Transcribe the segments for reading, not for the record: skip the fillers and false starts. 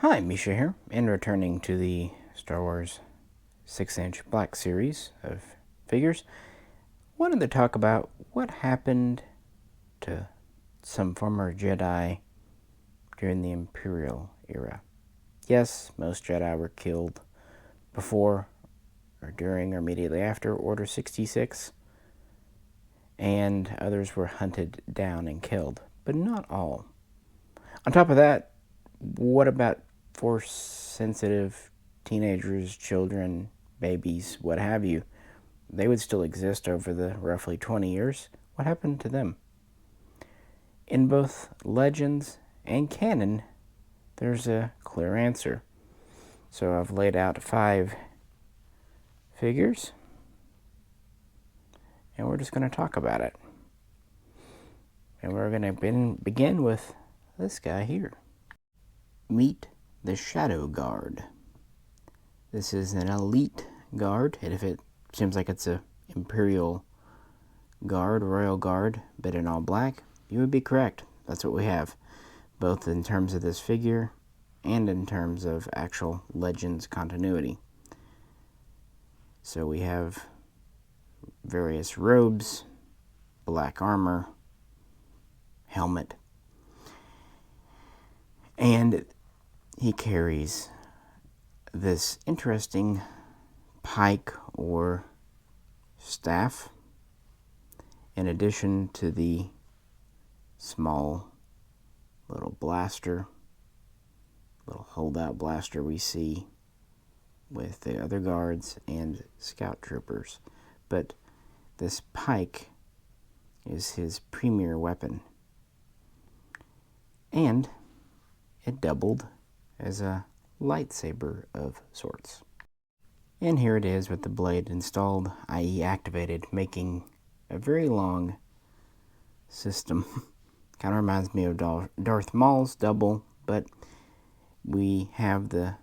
Hi, Misha here, and returning to the Star Wars 6-inch black series of figures, wanted to talk about what happened to some former Jedi during the Imperial era. Yes, most Jedi were killed before, or during, or immediately after Order 66, and others were hunted down and killed, but not all. On top of that, what about Force-sensitive teenagers, children, babies, what have you? They would still exist over the roughly 20 years. What happened to them? In both legends and canon, there's a clear answer. So I've laid out 5 figures, and we're just going to talk about it. And we're going to begin with this guy here. Meet the Shadow Guard. This is an elite guard, and if it seems like it's a Imperial Guard, Royal Guard, but in all black, you would be correct. That's what we have, both in terms of this figure and in terms of actual Legends continuity. So we have various robes, black armor, helmet, and he carries this interesting pike or staff, in addition to the small little blaster, little holdout blaster we see with the other guards and scout troopers. But this pike is his premier weapon, and it doubled as a lightsaber of sorts. And here it is with the blade installed, i.e. activated, making a very long system. Kind of reminds me of Darth Maul's double, but we have the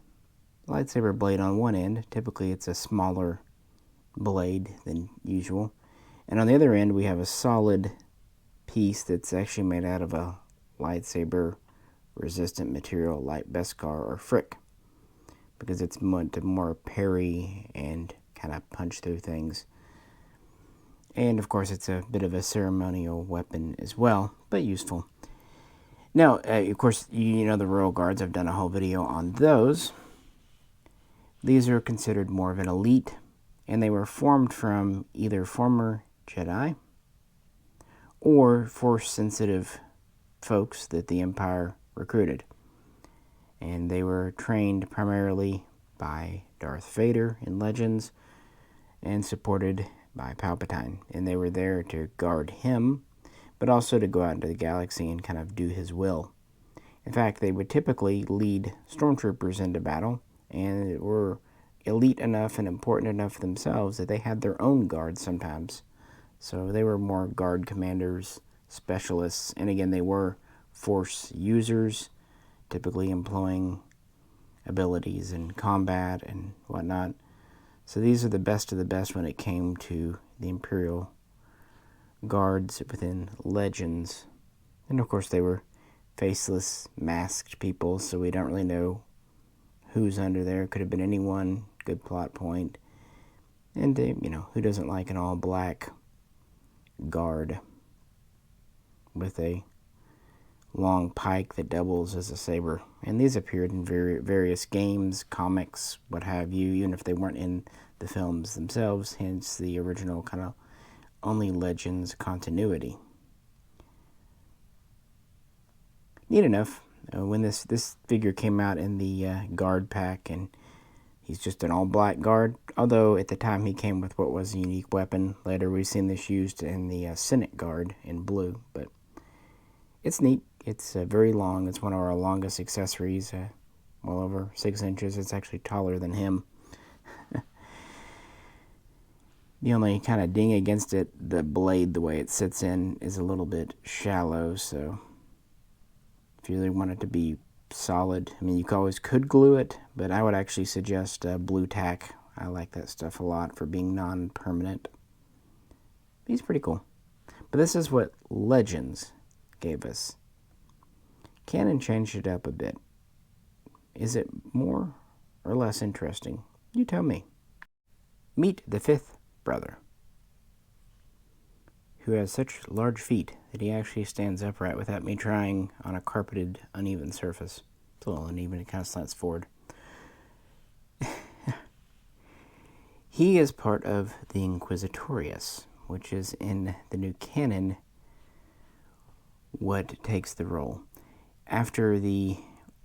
lightsaber blade on one end. Typically it's a smaller blade than usual. And on the other end we have a solid piece that's actually made out of a lightsaber resistant material like Beskar or Frick, because it's meant to more parry and kind of punch through things. And of course it's a bit of a ceremonial weapon as well, but useful. Now, of course, you know the Royal Guards. I've done a whole video on those. These are considered more of an elite, and they were formed from either former Jedi or Force-sensitive folks that the Empire recruited. And they were trained primarily by Darth Vader in Legends and supported by Palpatine. And they were there to guard him, but also to go out into the galaxy and kind of do his will. In fact, they would typically lead stormtroopers into battle, and were elite enough and important enough themselves that they had their own guards sometimes. So they were more guard commanders, specialists, and again, they were Force users, typically employing abilities in combat and whatnot. So these are the best of the best when it came to the Imperial Guards within Legends. And of course they were faceless, masked people, so we don't really know who's under there. Could have been anyone. Good plot point. And, who doesn't like an all-black guard with a long pike that doubles as a saber? And these appeared in various games, comics, what have you, even if they weren't in the films themselves, hence the original kind of only Legends continuity. Neat enough, when this figure came out in the guard pack, and he's just an all-black guard, although at the time he came with what was a unique weapon. Later we've seen this used in the Senate Guard in blue, but it's neat. It's very long. It's one of our longest accessories, well over 6 inches. It's actually taller than him. The only kind of ding against it, the blade, the way it sits in, is a little bit shallow, so if you really want it to be solid, I mean, you always could glue it, but I would actually suggest blue tack. I like that stuff a lot for being non-permanent. He's pretty cool. But this is what Legends gave us. Canon changed it up a bit. Is it more or less interesting? You tell me. Meet the fifth brother, who has such large feet that he actually stands upright without me trying on a carpeted, uneven surface. It's a little uneven, it kind of slants forward. He is part of the Inquisitorius, which is in the new canon what takes the role. After the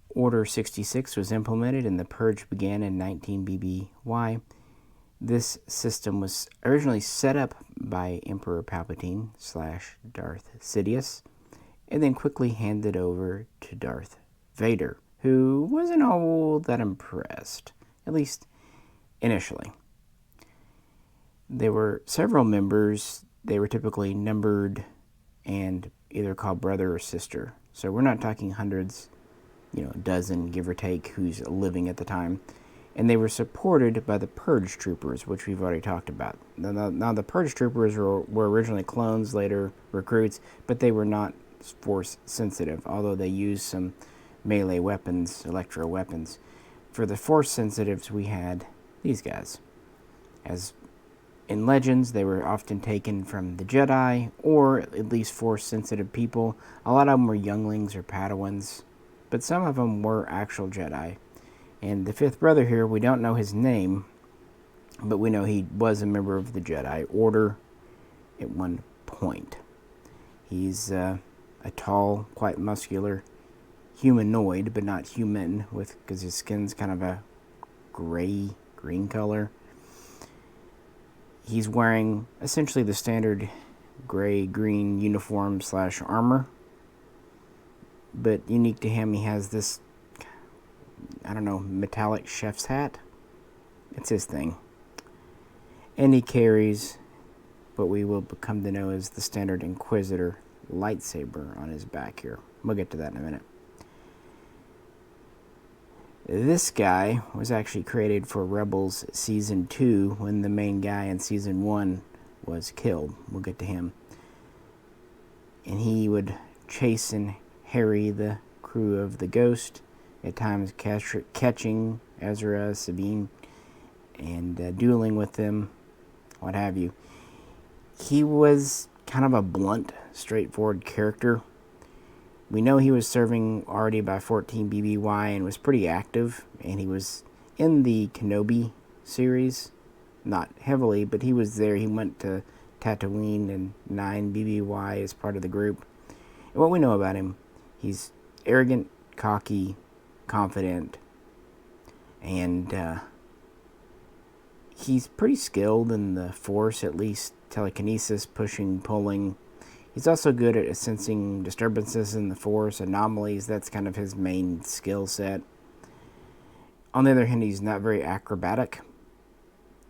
Order 66 was implemented and the Purge began in 19 BBY, this system was originally set up by Emperor Palpatine / Darth Sidious, and then quickly handed over to Darth Vader, who wasn't all that impressed, at least initially. There were several members. They were typically numbered and either called brother or sister. So we're not talking hundreds, a dozen, give or take, who's living at the time. And they were supported by the Purge Troopers, which we've already talked about. Now the Purge Troopers were originally clones, later recruits, but they were not force sensitive, although they used some melee weapons, electro weapons. For the force sensitives, we had these guys. As in Legends, they were often taken from the Jedi, or at least force-sensitive people. A lot of them were younglings or Padawans, but some of them were actual Jedi. And the fifth brother here, we don't know his name, but we know he was a member of the Jedi Order at one point. He's a tall, quite muscular humanoid, but not human, because his skin's kind of a green color. He's wearing essentially the standard gray-green uniform / armor. But unique to him, he has this, metallic chef's hat. It's his thing. And he carries what we will come to know as the standard Inquisitor lightsaber on his back here. We'll get to that in a minute. This guy was actually created for Rebels Season 2 when the main guy in Season 1 was killed. We'll get to him. And he would chase and harry the crew of the Ghost, at times catching Ezra, Sabine, and dueling with them, what have you. He was kind of a blunt, straightforward character. We know he was serving already by 14 BBY and was pretty active, and he was in the Kenobi series, not heavily, but he was there. He went to Tatooine and 9 BBY as part of the group. And what we know about him, he's arrogant, cocky, confident, and he's pretty skilled in the Force, at least telekinesis, pushing, pulling. He's also good at sensing disturbances in the Force, anomalies. That's kind of his main skill set. On the other hand, he's not very acrobatic.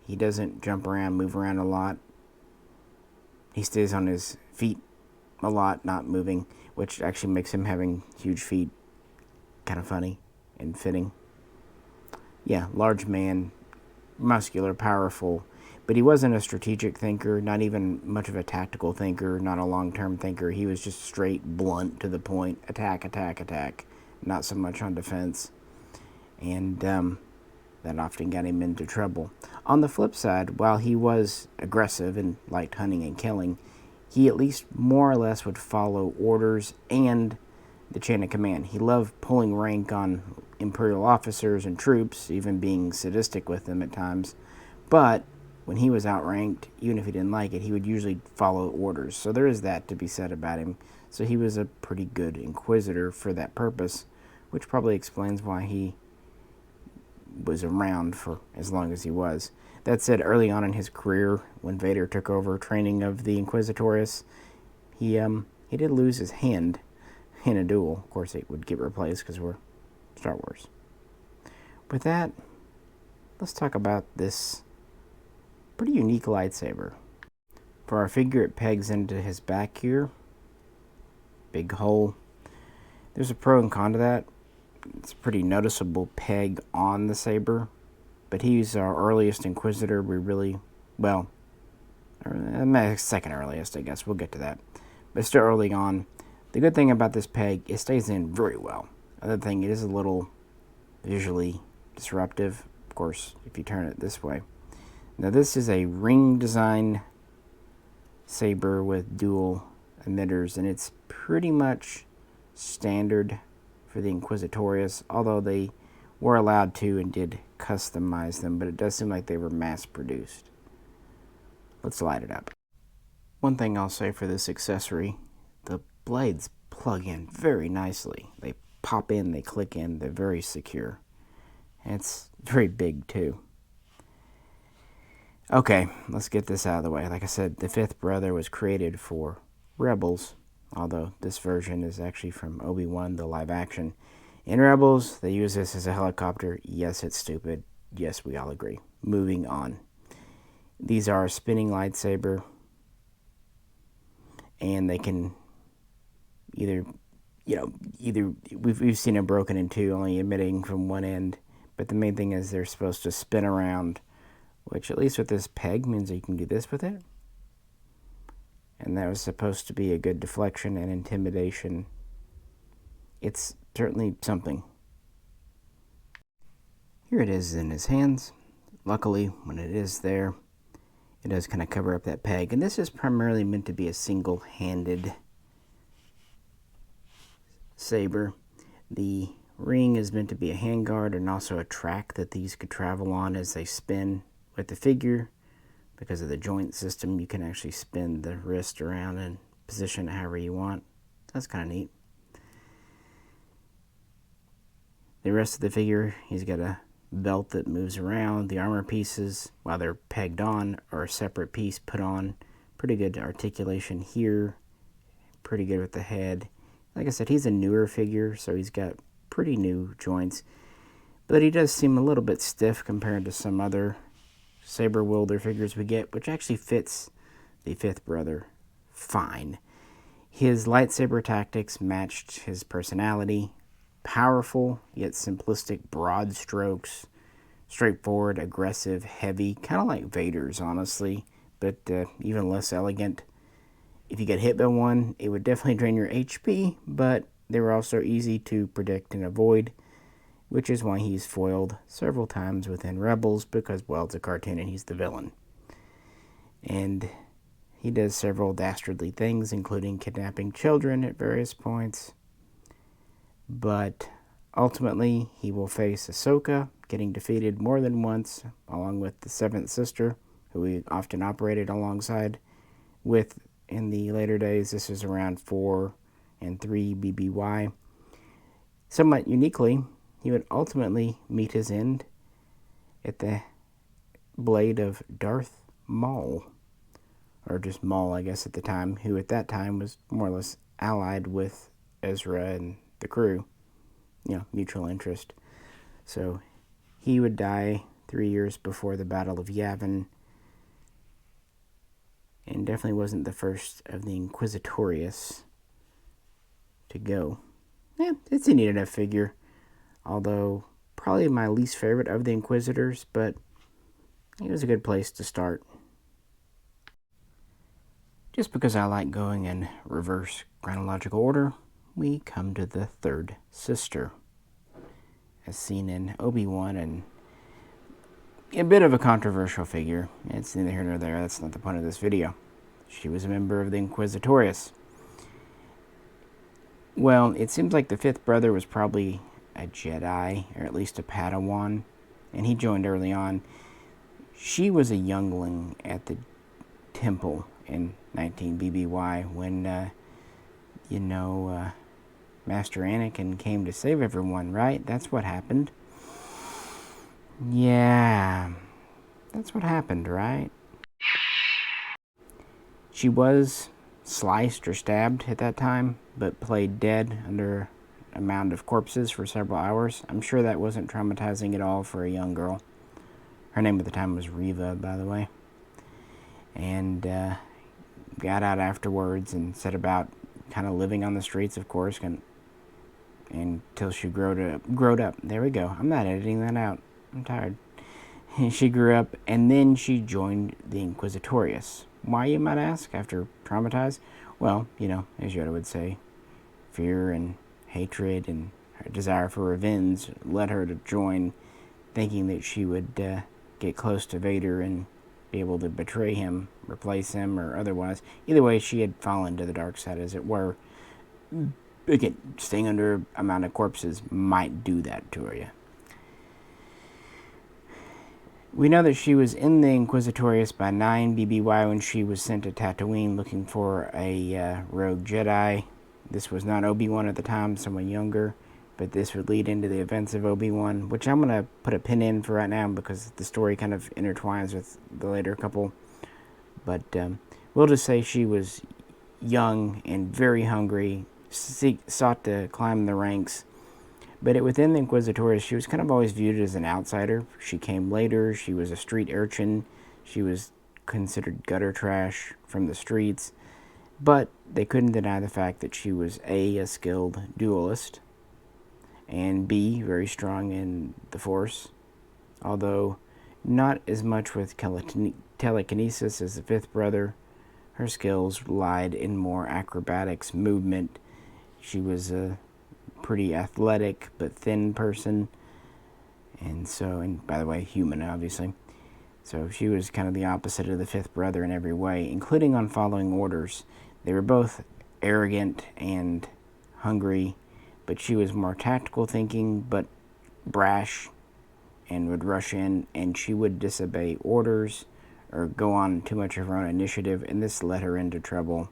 He doesn't jump around, move around a lot. He stays on his feet a lot, not moving, which actually makes him having huge feet kind of funny and fitting. Yeah, large man, muscular, powerful. But he wasn't a strategic thinker, not even much of a tactical thinker, not a long-term thinker. He was just straight, blunt, to the point. Attack, attack, attack. Not so much on defense. And that often got him into trouble. On the flip side, while he was aggressive and liked hunting and killing, he at least more or less would follow orders and the chain of command. He loved pulling rank on Imperial officers and troops, even being sadistic with them at times. But when he was outranked, even if he didn't like it, he would usually follow orders. So there is that to be said about him. So he was a pretty good Inquisitor for that purpose, which probably explains why he was around for as long as he was. That said, early on in his career, when Vader took over training of the Inquisitorius, he did lose his hand in a duel. Of course, it would get replaced because we're Star Wars. With that, let's talk about this pretty unique lightsaber. For our figure, it pegs into his back here. Big hole. There's a pro and con to that. It's a pretty noticeable peg on the saber. But he's our earliest Inquisitor. Second earliest, I guess. We'll get to that. But still early on. The good thing about this peg, it stays in very well. Other thing, there's visually disruptive, of course, if you turn it this way. Now this is a ring design saber with dual emitters, and it's pretty much standard for the Inquisitorius, although they were allowed to and did customize them, but it does seem like they were mass produced. Let's light it up. One thing I'll say for this accessory, the blades plug in very nicely. They pop in, they click in, they're very secure. And it's very big too. Okay, let's get this out of the way. Like I said, the fifth brother was created for Rebels, although this version is actually from Obi-Wan, the live action. In Rebels, they use this as a helicopter. Yes, it's stupid. Yes, we all agree. Moving on. These are a spinning lightsaber, and they can either we've seen them broken in two, only emitting from one end, but the main thing is they're supposed to spin around, which at least with this peg means that you can do this with it. And that was supposed to be a good deflection and intimidation. It's certainly something. Here it is in his hands. Luckily, when it is there, it does kind of cover up that peg. And this is primarily meant to be a single-handed saber. The ring is meant to be a handguard and also a track that these could travel on as they spin with the figure. Because of the joint system, you can actually spin the wrist around and position it however you want. That's kind of neat. The rest of the figure, he's got a belt that moves around. The armor pieces, while they're pegged on, are a separate piece put on. Pretty good articulation here. Pretty good with the head. Like I said, he's a newer figure, so he's got pretty new joints. But he does seem a little bit stiff compared to some other saber wielder figures we get, which actually fits the fifth brother fine. His lightsaber tactics matched his personality. Powerful, yet simplistic, broad strokes. Straightforward, aggressive, heavy, kind of like Vader's, honestly, but even less elegant. If you get hit by one, it would definitely drain your HP, but they were also easy to predict and avoid, which is why he's foiled several times within Rebels, because, well, it's a cartoon and he's the villain. And he does several dastardly things, including kidnapping children at various points. But ultimately, he will face Ahsoka, getting defeated more than once, along with the seventh sister, who he often operated alongside with in the later days. This is around 4 and 3 BBY. Somewhat uniquely, he would ultimately meet his end at the blade of Darth Maul, or just Maul, I guess, at the time, who at that time was more or less allied with Ezra and the crew, mutual interest. So he would die 3 years before the Battle of Yavin, and definitely wasn't the first of the Inquisitorius to go. Yeah, it's a neat enough figure, although probably my least favorite of the Inquisitors, but it was a good place to start. Just because I like going in reverse chronological order, we come to the third sister, as seen in Obi-Wan, and a bit of a controversial figure. It's neither here nor there. That's not the point of this video. She was a member of the Inquisitorius. Well, it seems like the fifth brother was probably a Jedi, or at least a Padawan, and he joined early on. She was a youngling at the temple in 19 BBY when, Master Anakin came to save everyone, right? That's what happened. Yeah, that's what happened, right? She was sliced or stabbed at that time, but played dead under a mound of corpses for several hours. I'm sure that wasn't traumatizing at all for a young girl. Her name at the time was Reva, by the way. And got out afterwards and set about kind of living on the streets, of course, until she growed up. There we go. I'm not editing that out. I'm tired. She grew up, and then she joined the Inquisitorius. Why, you might ask, after traumatized? Well, as Yoda would say, fear and hatred and her desire for revenge led her to join, thinking that she would get close to Vader and be able to betray him, replace him, or otherwise. Either way, she had fallen to the dark side, as it were. Again, staying under a mound of corpses might do that to her. We know that she was in the Inquisitorius by 9 BBY when she was sent to Tatooine looking for a rogue Jedi. This was not Obi-Wan at the time, someone younger, but this would lead into the events of Obi-Wan, which I'm going to put a pin in for right now because the story kind of intertwines with the later couple. But we'll just say she was young and very hungry, sought to climb the ranks. But within the Inquisitorius, she was kind of always viewed as an outsider. She came later. She was a street urchin. She was considered gutter trash from the streets. But they couldn't deny the fact that she was A, a skilled duelist, and B, very strong in the Force. Although not as much with telekinesis as the fifth brother, her skills lied in more acrobatics, movement. She was a pretty athletic but thin person, and by the way, human, obviously. So she was kind of the opposite of the fifth brother in every way, including on following orders. They were both arrogant and hungry, but she was more tactical thinking, but brash, and would rush in, and she would disobey orders or go on too much of her own initiative, and this led her into trouble,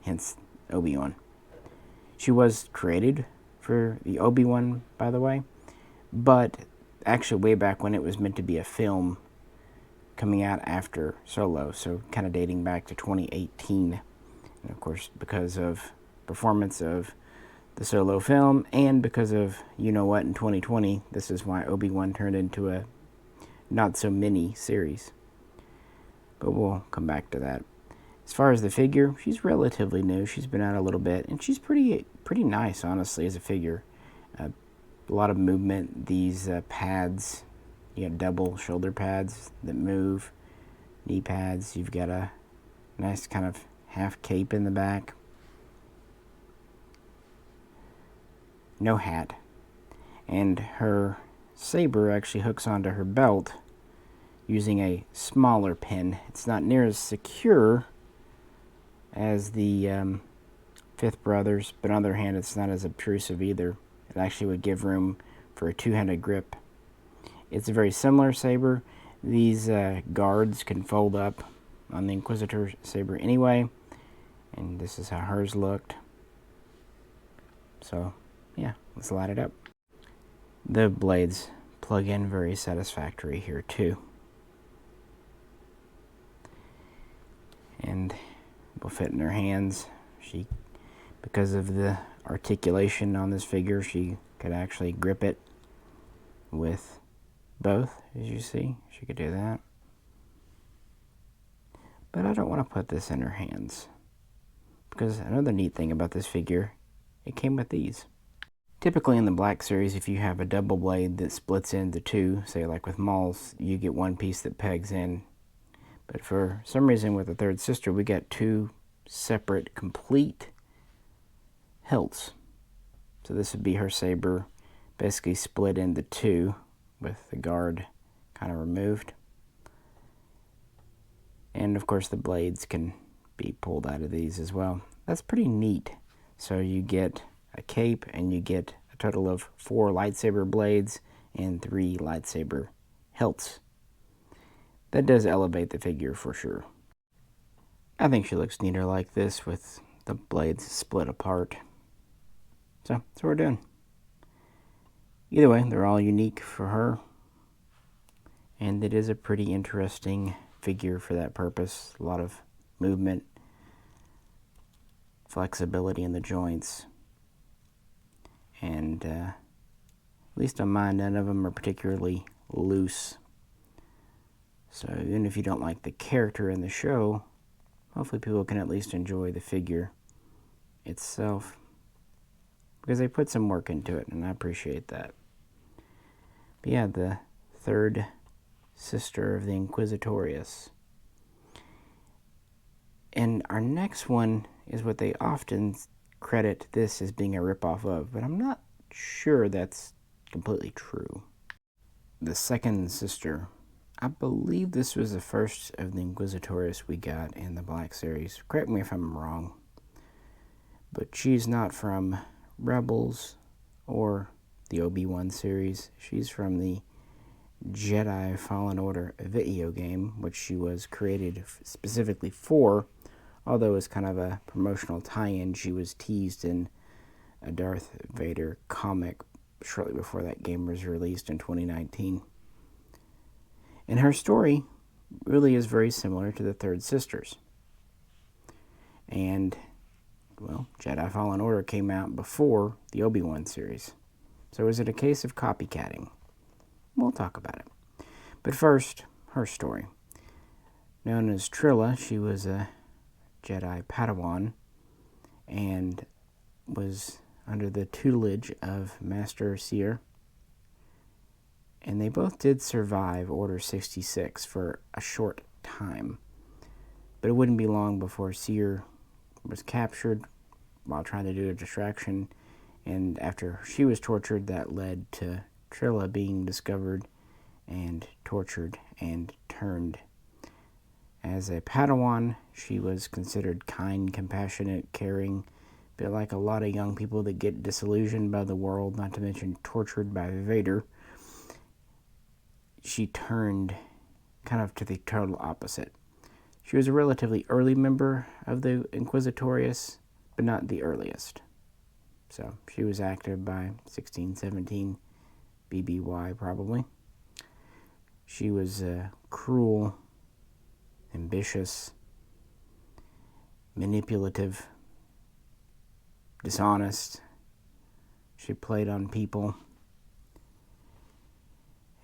hence Obi-Wan. She was created for the Obi-Wan, by the way, but actually way back when it was meant to be a film coming out after Solo, so kind of dating back to 2018. And of course, because of performance of the Solo film, and because of you know what in 2020, this is why Obi-Wan turned into a not so mini series. But we'll come back to that. As far as the figure, she's relatively new. She's been out a little bit, and she's pretty nice, honestly, as a figure. A lot of movement. These pads, you have double shoulder pads that move, knee pads. You've got a nice kind of half cape in the back. No hat. And her saber actually hooks onto her belt using a smaller pin. It's not near as secure as the fifth brother's, but on the other hand, it's not as obtrusive either. It actually would give room for a two-handed grip. It's a very similar saber. These guards can fold up on the Inquisitor saber anyway, and this is how hers looked. So, yeah, let's light it up. The blades plug in very satisfactory here too. And will fit in her hands. Because of the articulation on this figure, she could actually grip it with both, as you see. She could do that. But I don't want to put this in her hands, because another neat thing about this figure, it came with these. Typically in the Black Series, if you have a double blade that splits into two, say like with Maul's, you get one piece that pegs in. But for some reason with the third sister, we got two separate, complete hilts. So this would be her saber, basically split into two with the guard kind of removed. And of course the blades can be pulled out of these as well. That's pretty neat. So you get a cape and you get a total of 4 lightsaber blades and 3 lightsaber hilts. That does elevate the figure for sure. I think she looks neater like this with the blades split apart. So that's what we're doing. Either way, they're all unique for her. And it is a pretty interesting figure for that purpose. A lot of movement, flexibility in the joints. And at least on mine, none of them are particularly loose. So even if you don't like the character in the show, hopefully people can at least enjoy the figure itself, because they put some work into it, and I appreciate that. But yeah, the third sister of the Inquisitorius. And our next one is what they often credit this as being a ripoff of, but I'm not sure that's completely true. The second sister, I believe this was the first of the Inquisitorius we got in the Black Series. Correct me if I'm wrong. But she's not from Rebels or the Obi-Wan series. She's from the Jedi Fallen Order video game, which she was created specifically for, although it's kind of a promotional tie-in. She was teased in a Darth Vader comic shortly before that game was released in 2019. And her story really is very similar to the Third Sisters. And, well, Jedi Fallen Order came out before the Obi-Wan series. So is it a case of copycatting? We'll talk about it. But first, her story. Known as Trilla, she was a Jedi Padawan and was under the tutelage of Master Seer. And they both did survive Order 66 for a short time. But it wouldn't be long before Seer was captured while trying to do a distraction. And after she was tortured, that led to Trilla being discovered and tortured and turned. As a Padawan, she was considered kind, compassionate, caring, but like a lot of young people that get disillusioned by the world, not to mention tortured by Vader, she turned kind of to the total opposite. She was a relatively early member of the Inquisitorius, but not the earliest. So she was active by 16, 17 BBY probably. She was cruel, ambitious, manipulative, dishonest. She played on people,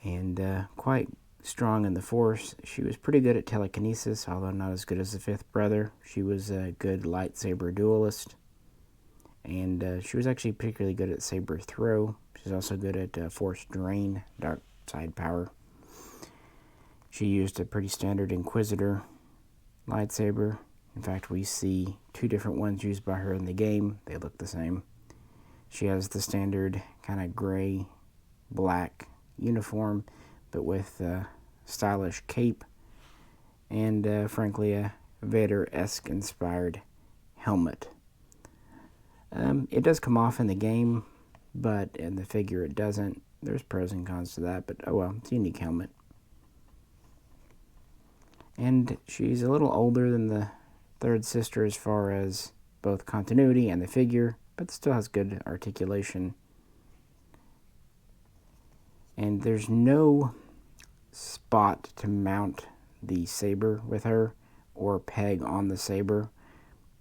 and quite strong in the Force. She was pretty good at telekinesis, although not as good as the fifth brother. She was a good lightsaber duelist, and she was actually particularly good at saber throw. She's also good at Force drain, dark side power. She used a pretty standard Inquisitor lightsaber. In fact, we see two different ones used by her in the game. They look the same. She has the standard kind of gray, black uniform, but with a stylish cape and, frankly, a Vader-esque inspired helmet. It does come off in the game, but in the figure it doesn't. There's pros and cons to that, but oh well, it's a unique helmet. And she's a little older than the third sister as far as both continuity and the figure, but still has good articulation. And there's no spot to mount the saber with her or peg on the saber.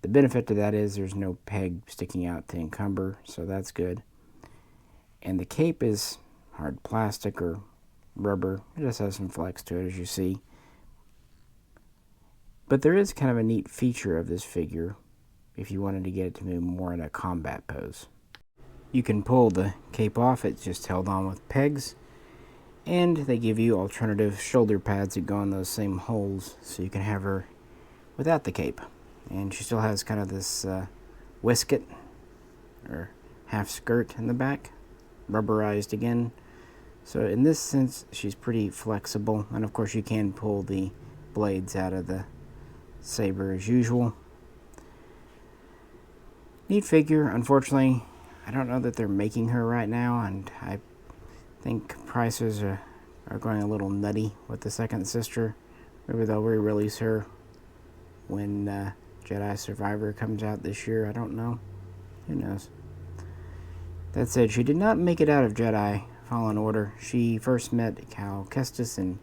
The benefit to that is there's no peg sticking out to encumber, so that's good. And the cape is hard plastic or rubber. It just has some flex to it, as you see. But there is kind of a neat feature of this figure if you wanted to get it to move more in a combat pose. You can pull the cape off. It's just held on with pegs. And they give you alternative shoulder pads that go in those same holes, so you can have her without the cape. And she still has kind of this whisket, or half skirt in the back, rubberized again. So in this sense, she's pretty flexible. And of course you can pull the blades out of the saber as usual. Neat figure. Unfortunately, I don't know that they're making her right now, and I think prices are going a little nutty with the second sister. Maybe they'll re-release her when Jedi Survivor comes out this year. I don't know. Who knows? That said, she did not make it out of Jedi Fallen Order. She first met Cal Kestis in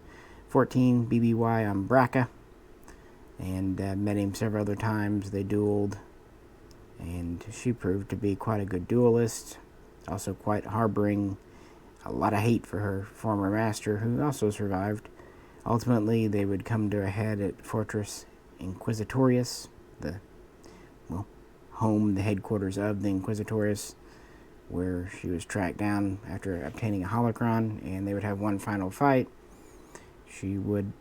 14 BBY on Braca, and met him several other times. They dueled, and she proved to be quite a good duelist, also quite harboring a lot of hate for her former master, who also survived. Ultimately, they would come to a head at Fortress Inquisitorius, the headquarters of the Inquisitorius, where she was tracked down after obtaining a holocron, and they would have one final fight. She would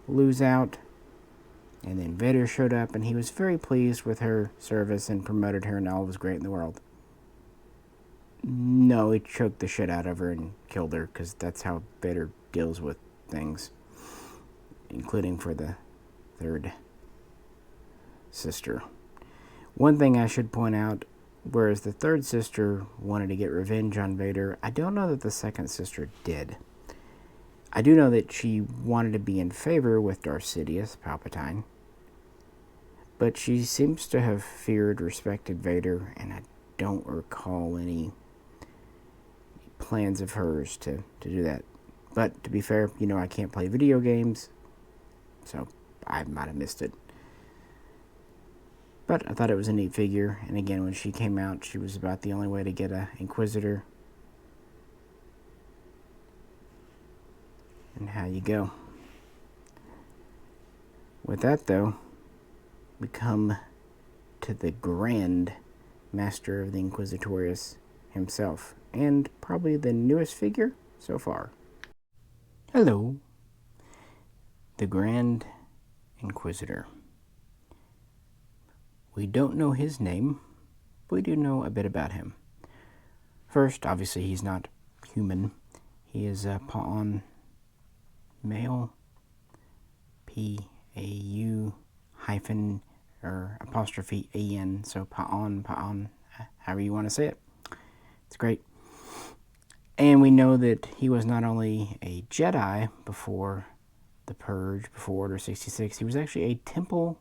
lose out, and then Vader showed up, and he was very pleased with her service and promoted her, and all was great in the world. No, he choked the shit out of her and killed her, because that's how Vader deals with things, including for the third sister. One thing I should point out, whereas the third sister wanted to get revenge on Vader, I don't know that the second sister did. I do know that she wanted to be in favor with Darth Sidious, Palpatine, but she seems to have feared, respected Vader, and I don't recall any plans of hers to do that. But to be fair, I can't play video games, so I might have missed it. But I thought it was a neat figure, and again, when she came out, she was about the only way to get an Inquisitor. And how you go. With that, though, we come to the Grand Master of the Inquisitorius himself, and probably the newest figure so far. Hello, the Grand Inquisitor. We don't know his name, but we do know a bit about him. First, obviously, he's not human. He is a Pa'an male, P-A-U hyphen or apostrophe A-N, so Pa'an, however you want to say it. It's great. And we know that he was not only a Jedi before the Purge, before Order 66, he was actually a Temple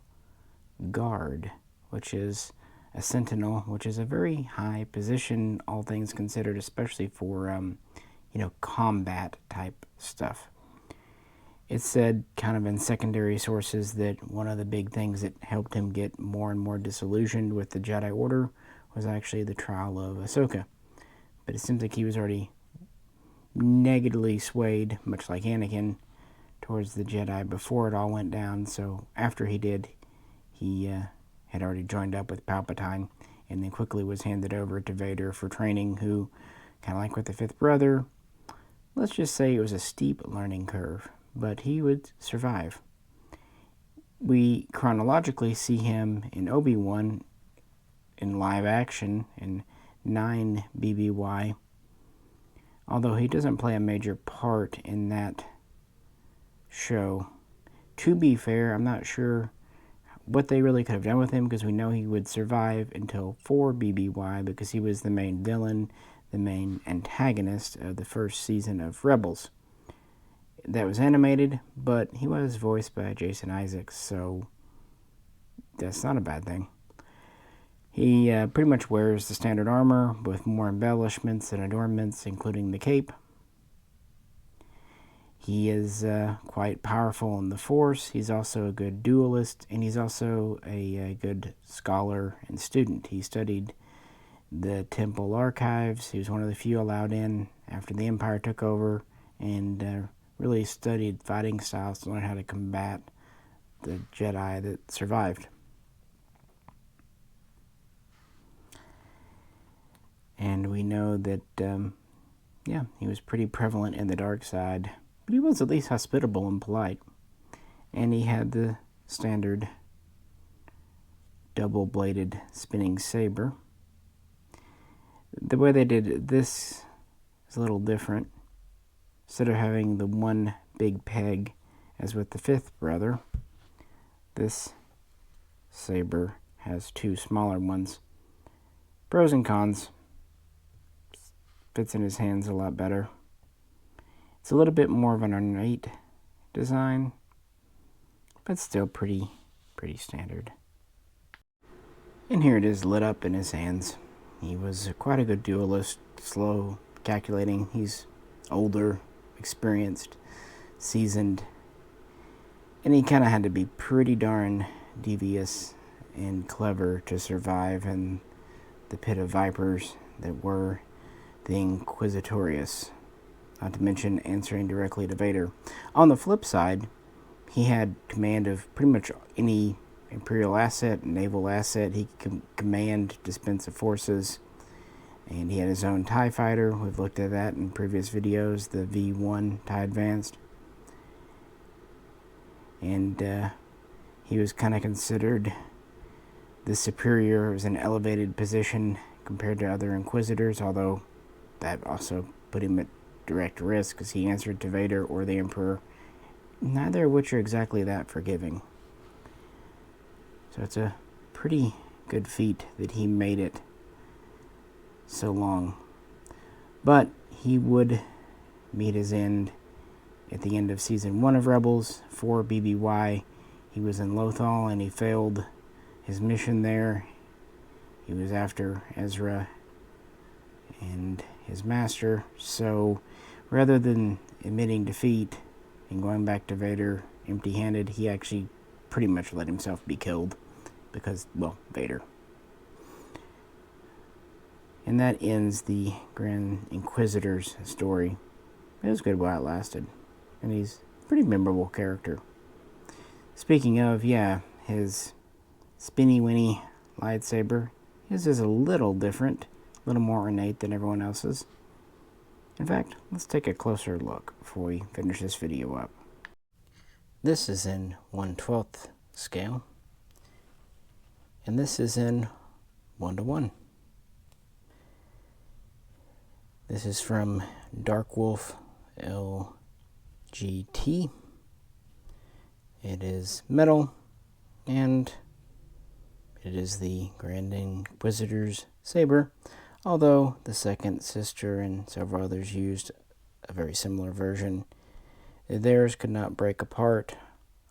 Guard, which is a Sentinel, which is a very high position, all things considered, especially for, combat type stuff. It's said kind of in secondary sources that one of the big things that helped him get more and more disillusioned with the Jedi Order was actually the trial of Ahsoka. But it seems like he was already negatively swayed, much like Anakin, towards the Jedi before it all went down. So after he did, he had already joined up with Palpatine, and then quickly was handed over to Vader for training, who, kind of like with the fifth brother, let's just say it was a steep learning curve, but he would survive. We chronologically see him in Obi-Wan in live action in 9 BBY, although he doesn't play a major part in that show. To be fair, I'm not sure what they really could have done with him, because we know he would survive until 4 BBY, because he was the main villain, the main antagonist of the first season of Rebels. That was animated, but he was voiced by Jason Isaacs, so that's not a bad thing. He pretty much wears the standard armor with more embellishments and adornments, including the cape. He is quite powerful in the Force. He's also a good duelist, and he's also a good scholar and student. He studied the Temple archives. He was one of the few allowed in after the Empire took over, and really studied fighting styles to learn how to combat the Jedi that survived. And we know that, he was pretty prevalent in the dark side, but he was at least hospitable and polite. And he had the standard double-bladed spinning saber. The way they did this is a little different. Instead of having the one big peg, as with the fifth brother, this saber has 2 smaller ones. Pros and cons. Fits in his hands a lot better. It's a little bit more of an ornate design, but still pretty standard. And here it is lit up in his hands. He was quite a good duelist, slow, calculating. He's older, experienced, seasoned, and he kind of had to be pretty darn devious and clever to survive in the pit of vipers that were the Inquisitorius, not to mention answering directly to Vader. On the flip side, he had command of pretty much any Imperial asset, naval asset. He could command defensive forces, and he had his own TIE fighter. We've looked at that in previous videos, the V1 TIE Advanced. And he was kind of considered the superior, as an elevated position compared to other Inquisitors, although that also put him at direct risk because he answered to Vader or the Emperor, neither of which are exactly that forgiving. So it's a pretty good feat that he made it so long. But he would meet his end at the end of Season 1 of Rebels for BBY. He was in Lothal and he failed his mission there. He was after Ezra and his master, so rather than admitting defeat and going back to Vader empty-handed, he actually pretty much let himself be killed because, well, Vader. And that ends the Grand Inquisitor's story. It was good while it lasted, and he's a pretty memorable character. Speaking of, yeah, his spinny-winny lightsaber, his is a little different, a little more ornate than everyone else's. In fact, let's take a closer look before we finish this video up. This is in 1/12 scale, and this is in 1:1. This is from Dark Wolf LGT. It is metal, and it is the Grand Inquisitor's saber, although the second sister and several others used a very similar version. Theirs could not break apart,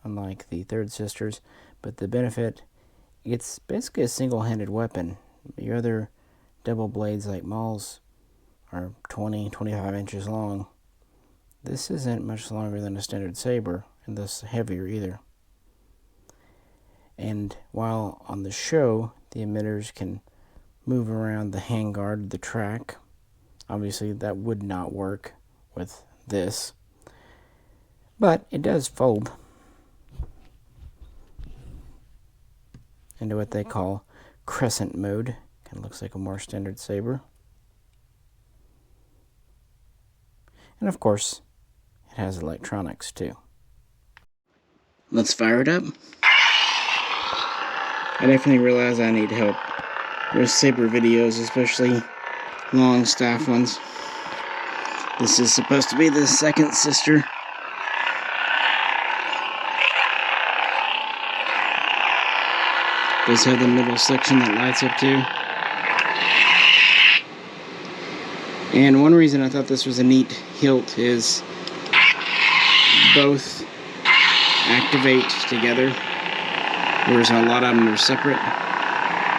unlike the third sister's, but the benefit, it's basically a single-handed weapon. Your other double blades like Maul's are 20-25 inches long. This isn't much longer than a standard saber, and thus heavier either. And while on the show, the emitters can move around the handguard, the track, obviously that would not work with this, but it does fold into what they call crescent mode. Kind of looks like a more standard saber. And of course, it has electronics too. Let's fire it up. I definitely realize I need help with saber videos, especially long staff ones. This is supposed to be the second sister. Does have the middle section that lights up too. And one reason I thought this was a neat hilt is both activate together, whereas a lot of them are separate.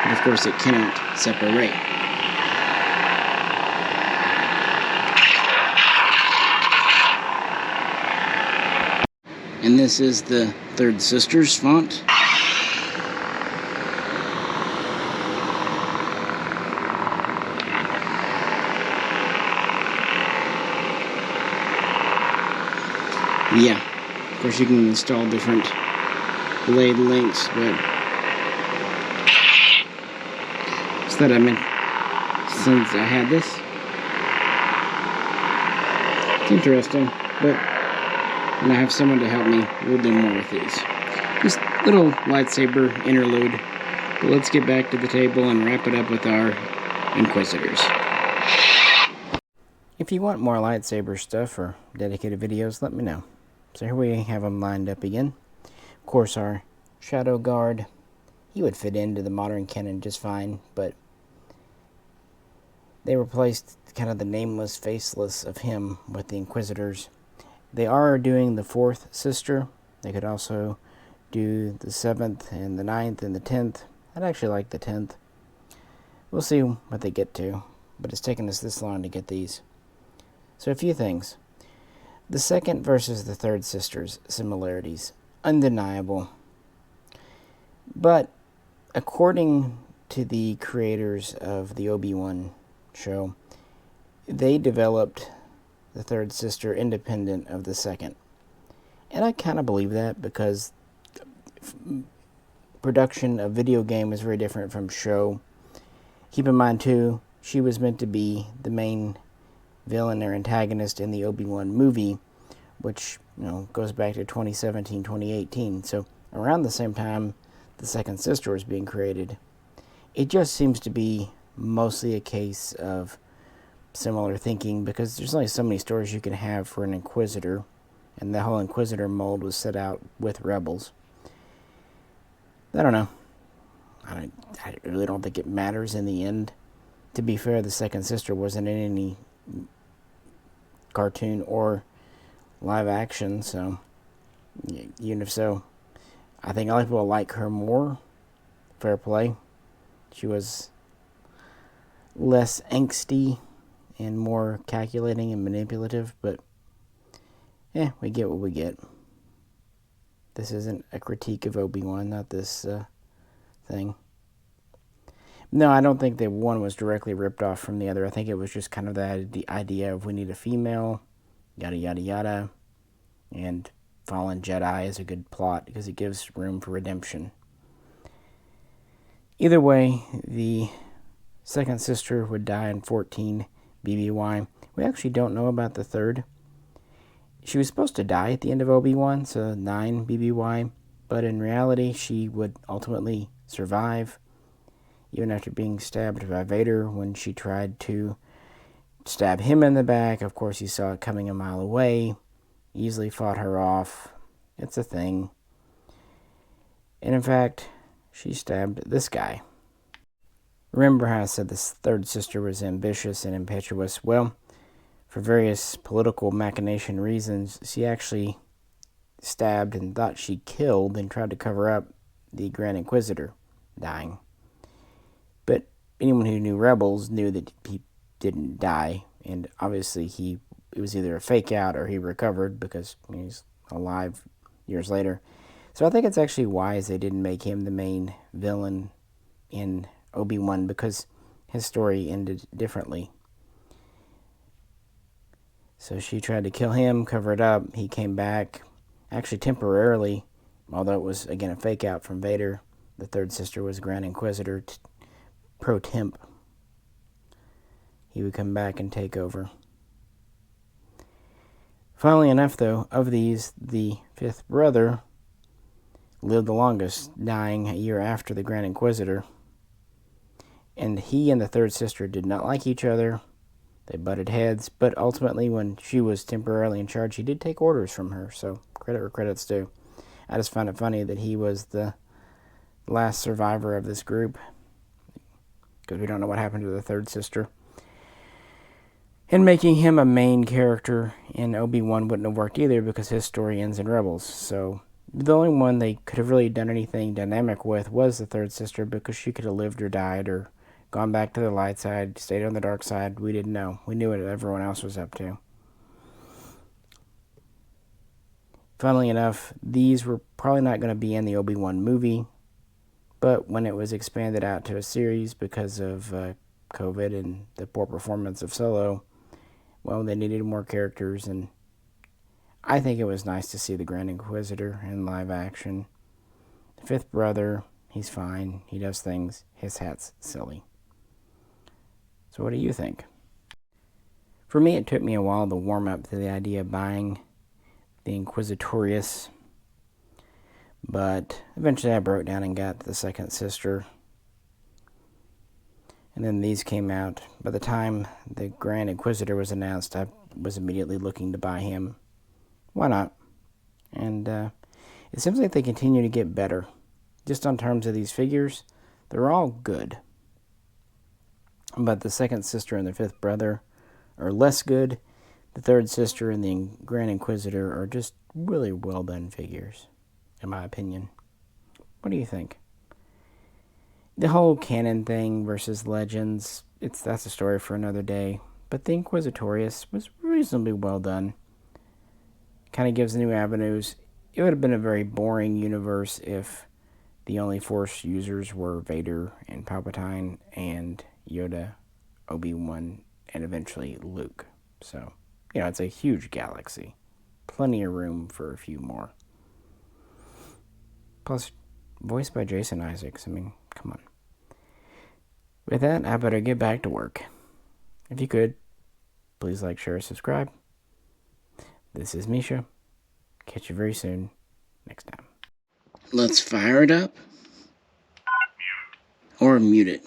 But of course it cannot separate. And this is the third sister's font. Yeah, of course you can install different blade lengths, but just thought I meant, since I had this, it's interesting, but when I have someone to help me, we'll do more with these. Just little lightsaber interlude, but let's get back to the table and wrap it up with our Inquisitors. If you want more lightsaber stuff or dedicated videos, let me know. So here we have them lined up again. Of course, our Shadow Guard, he would fit into the modern canon just fine, but they replaced kind of the nameless, faceless of him with the Inquisitors. They are doing the fourth sister. They could also do the 7th and the 9th and the 10th. I'd actually like the 10th. We'll see what they get to, but it's taken us this long to get these. So a few things. The second versus the third sisters similarities, undeniable. But according to the creators of the Obi-Wan show, they developed the third sister independent of the second. And I kind of believe that because production of video game is very different from show. Keep in mind too, she was meant to be the main villain or antagonist in the Obi-Wan movie, which, goes back to 2017, 2018. So around the same time the second sister was being created. It just seems to be mostly a case of similar thinking, because there's only so many stories you can have for an Inquisitor, and the whole Inquisitor mold was set out with Rebels. I don't know. I really don't think it matters in the end. To be fair, the second sister wasn't in any cartoon or live action, so even if so, I think a lot of people like her more. Fair play. She was less angsty and more calculating and manipulative, but we get what we get. This isn't a critique of Obi-Wan, not this thing. No, I don't think that one was directly ripped off from the other. I think it was just kind of the idea of we need a female, yada yada yada, and Fallen Jedi is a good plot because it gives room for redemption. Either way, the second sister would die in 14 BBY. We actually don't know about the third. She was supposed to die at the end of Obi-Wan, so 9 BBY, but in reality, she would ultimately survive, even after being stabbed by Vader when she tried to stab him in the back. Of course, he saw it coming a mile away, easily fought her off. It's a thing. And in fact, she stabbed this guy. Remember how I said this third sister was ambitious and impetuous? Well, for various political machination reasons, she actually stabbed and thought she killed and tried to cover up the Grand Inquisitor dying. But anyone who knew Rebels knew that he didn't die, and obviously it was either a fake out or he recovered because he's alive years later. So I think it's actually wise they didn't make him the main villain in Obi-Wan, because his story ended differently. So she tried to kill him, cover it up. He came back, actually temporarily, although it was, again, a fake out from Vader. The third sister was Grand Inquisitor pro temp. He would come back and take over. Funnily enough, though, of these, the fifth brother lived the longest, dying a year after the Grand Inquisitor. And he and the third sister did not like each other. They butted heads, but ultimately when she was temporarily in charge, he did take orders from her, so credit where credit's due. I just found it funny that he was the last survivor of this group, because we don't know what happened to the third sister. And making him a main character in Obi-Wan wouldn't have worked either, because his story ends in Rebels. So the only one they could have really done anything dynamic with was the third sister, because she could have lived or died or gone back to the light side, stayed on the dark side. We didn't know. We knew what everyone else was up to. Funnily enough, these were probably not going to be in the Obi-Wan movie, but when it was expanded out to a series because of COVID and the poor performance of Solo, well, they needed more characters, and I think it was nice to see the Grand Inquisitor in live action. The fifth brother, he's fine. He does things. His hat's silly. So what do you think? For me, it took me a while to warm up to the idea of buying the Inquisitorius, but eventually I broke down and got the second sister. And then these came out. By the time the Grand Inquisitor was announced, I was immediately looking to buy him. Why not? And it seems like they continue to get better. Just on terms of these figures, they're all good. But the second sister and the fifth brother are less good. The third sister and the Grand Inquisitor are just really well done figures, in my opinion. What do you think? The whole canon thing versus legends, that's a story for another day. But the Inquisitorius was reasonably well done. Kind of gives new avenues. It would have been a very boring universe if the only Force users were Vader and Palpatine and Yoda, Obi-Wan, and eventually Luke. So, it's a huge galaxy. Plenty of room for a few more. Plus, voiced by Jason Isaacs. I mean, come on. With that, I better get back to work. If you could, please like, share, subscribe. This is Misha. Catch you very soon. Next time. Let's fire it up. Or mute it.